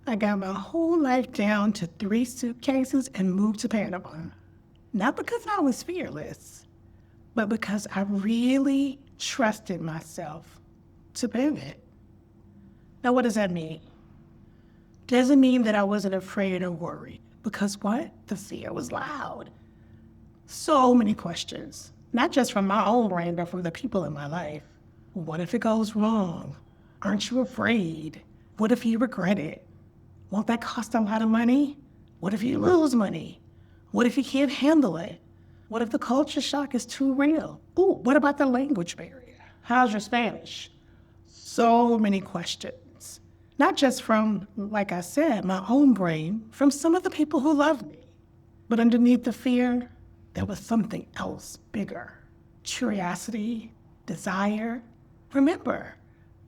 I got my whole life down to 3 suitcases and moved to Panama. Not because I was fearless, but because I really trusted myself to pivot. Now, what does that mean? Doesn't mean that I wasn't afraid or worried, because what? The fear was loud. So many questions, not just from my own brain, but from the people in my life. What if it goes wrong? Aren't you afraid? What if you regret it? Won't that cost a lot of money? What if you lose money? What if you can't handle it? What if the culture shock is too real? Ooh, what about the language barrier? How's your Spanish? So many questions. Not just from, like I said, my own brain, from some of the people who love me. But underneath the fear, there was something else bigger. Curiosity, desire. Remember,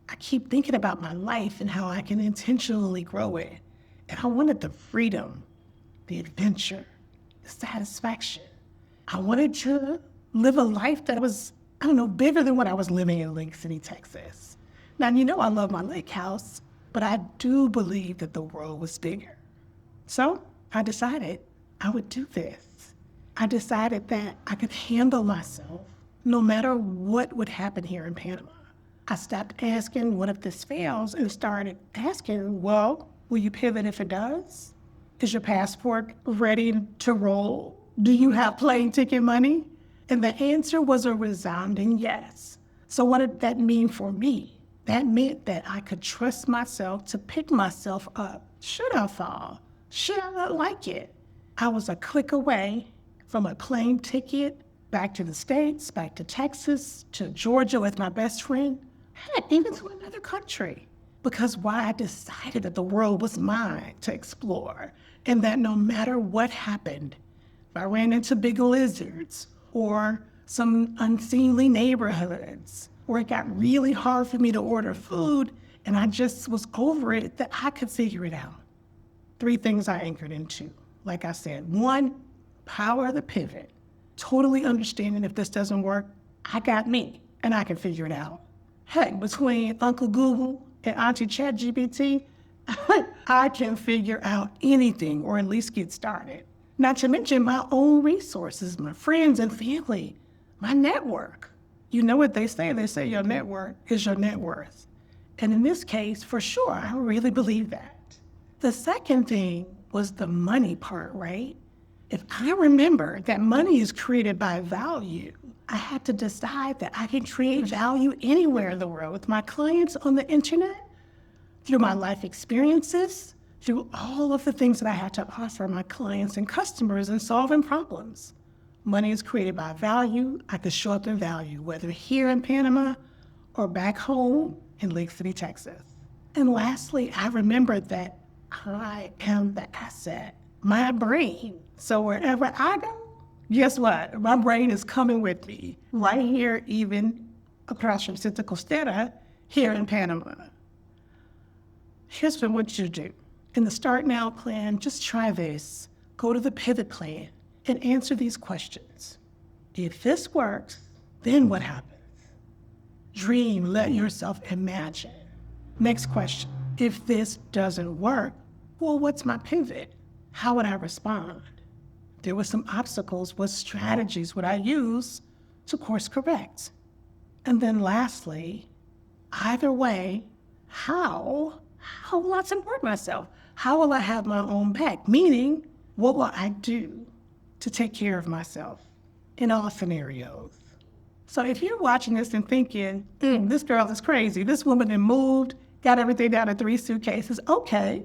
I keep thinking about my life and how I can intentionally grow it. And I wanted the freedom, the adventure, the satisfaction. I wanted to live a life that was, bigger than what I was living in Lake City, Texas. Now, I love my lake house, but I do believe that the world was bigger. So I decided I would do this. I decided that I could handle myself no matter what would happen here in Panama. I stopped asking, what if this fails? And started asking, well, will you pivot if it does? Is your passport ready to roll? Do you have plane ticket money? And the answer was a resounding yes. So what did that mean for me? That meant that I could trust myself to pick myself up. Should I fall? Should I not like it? I was a click away from a plane ticket back to the States, back to Texas, to Georgia with my best friend, heck, even to another country. Because why? I decided that the world was mine to explore, and that no matter what happened, if I ran into big lizards or some unseemly neighborhoods, or it got really hard for me to order food and I just was over it, that I could figure it out. 3 things I anchored into. Like I said, 1, power of the pivot. Totally understanding if this doesn't work, I got me and I can figure it out. Heck, between Uncle Google and Auntie ChatGPT, I can figure out anything or at least get started. Not to mention my own resources, my friends and family, my network. You know what they say? They say your network is your net worth. And in this case, for sure, I really believe that. The second thing was the money part, right? If I remember that money is created by value, I had to decide that I can create value anywhere in the world with my clients on the internet, through my life experiences, through all of the things that I had to offer my clients and customers in solving problems. Money is created by value. I could show up in value, whether here in Panama or back home in Lake City, Texas. And lastly, I remembered that I am the asset, my brain. So wherever I go, guess what? My brain is coming with me right here, even across from Santa Costera here in Panama. Here's what you do. In the Start Now plan, just try this. Go to the pivot plan and answer these questions. If this works, then what happens? Dream, let yourself imagine. Next question. If this doesn't work, well, what's my pivot? How would I respond? There were some obstacles. What strategies would I use to course correct? And then lastly, either way, how will I support myself? How will I have my own back? Meaning, what will I do to take care of myself in all scenarios? So if you're watching this and thinking, this girl is crazy, this woman had moved, got everything down to 3 suitcases, okay,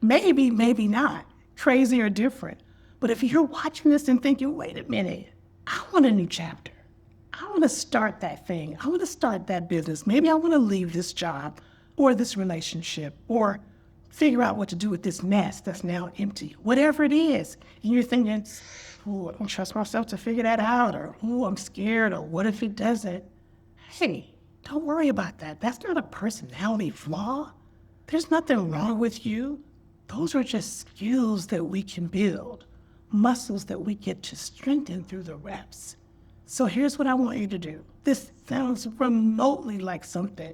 maybe, maybe not, crazy or different. But if you're watching this and thinking, wait a minute, I want a new chapter. I want to start that thing. I want to start that business. Maybe I want to leave this job or this relationship or figure out what to do with this nest that's now empty, whatever it is. And you're thinking, I don't trust myself to figure that out, or, I'm scared, or what if it doesn't? Hey, don't worry about that. That's not a personality flaw. There's nothing wrong with you. Those are just skills that we can build, muscles that we get to strengthen through the reps. So here's what I want you to do. This sounds remotely like something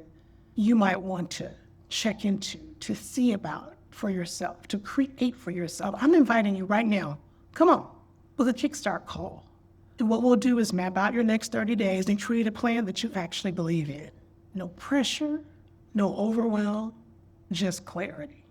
you might want to check into, to see about, for yourself, to create for yourself. I'm inviting you right now. Come on, with a kickstart call. And what we'll do is map out your next 30 days and create a plan that you actually believe in. No pressure, no overwhelm, just clarity.